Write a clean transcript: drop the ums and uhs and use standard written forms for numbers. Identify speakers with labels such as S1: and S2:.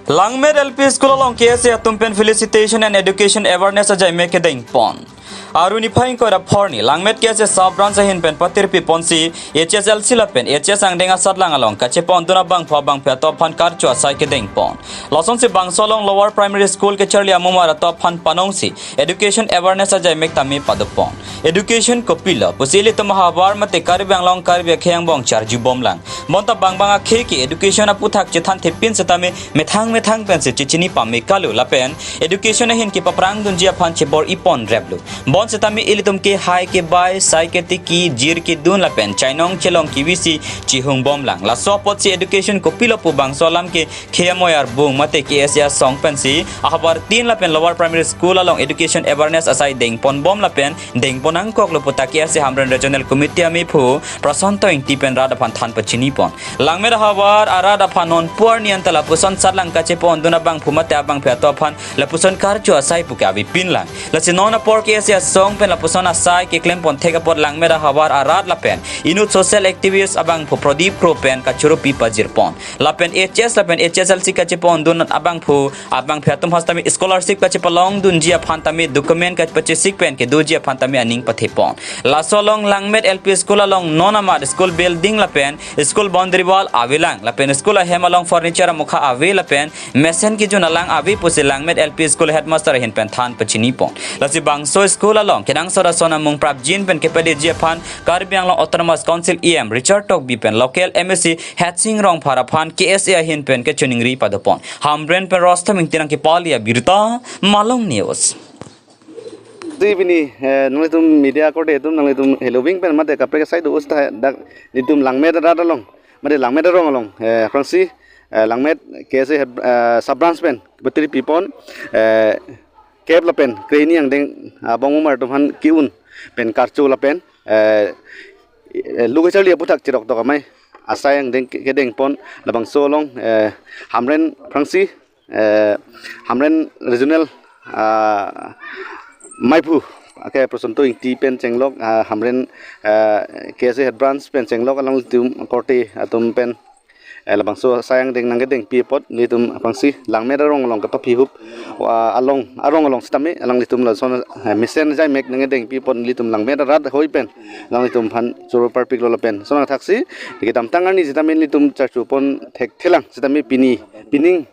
S1: Langmed LP School along KSA atum pen felicitation and education awareness ajai make kedeng pon. Aruni phaing ko rapforni Langmed KSA sub branch hin pen patirpi ponsi HSL silapen HS angdenga satlang along kache pon duna bang pha bang pha top phan kar chwa sai kedeng pon. Loson se bang solong lower primary school ke charli amumara top phan panong si education awareness ajai make tami padupon. Education ko pila pusili to mahabar mate karbang long karbe kheng bong charji bomlang. Monta bang banga kheki education aputhak chethan thepin setame methang pen se chichini pami kalu lapen education hin ki paprang dunjia phan chebor ipon reblu bon setami ilitum ke hai ke bai sai ke tiki jir ke dun lapen chainong chelong kibisi chihung bom lang la sopot si education ko pilopu bang solam ke khiamoyar bung mate KSA song pen si ahbar 3 lapen lower primary school along education awareness asai deng pon bom lapen deng ponang kok loputa KSA hamran regional committee ami phu prasanto inti pen rada phan than pachini pon langmer habar arada phanon puarnian tala puson satlang kache pon duna bang phumate abang phato phan lapuson karcho asai pukabi pinlang lasinona por KSA song pen lapuson asai ke klem pon thega por langmer habar arad lapen inut social activists abang phu prodip pro pen kachuru pi pajir pon lapen HS lapen HSLC kache pon dun abang phu abang phatum hastami scholarship kache palong dunjia phantami document kach pachesik pen ke dujia phantami aning pathe pon lasolong langmet LP school along nonamad school building lapen school boundary wall avilang lapen school hemalong furniture mukha avi lapen mesen ki jun alang avi pusi langmet LP school headmaster hin pen than pachini pon lasi bangso school along kedang sora sona mung prap jin pen kepede je phan karbiang long autonomous council EM cheroktok bi pen local MSc hatching rong phara phan KSA hin pen ke chuning ri padopon hamren pen rostam ingtirang ki palia birta malong news
S2: Bini nang media ko de tum nang tum helobing pen mate kapre sai do usta dak litum langmet rada long mate langmet rong along fransi langmet kese sub branch pen betri pipon kep la pen kreni ang deng bongumar tum han kiun pen karchu la pen lugai chali aputhak cheroktok amei asai ang deng kedeng pon labang solong hamren fransi hamren regional Maipu ake prosonto inti pen chenglok hamren KSA head branch pen chenglok along tum korte atum pen labang so sayang deng nang deng pipot litum pangsi langmer rong along ka papi hup along stame along litum la son misen jai mek nang deng pipot litum langmer rat hoi pen along litum phan choro parpik lo pen sonang thaksi dikitam tangarni jitamin litum chachu pon thek thelang jitami pining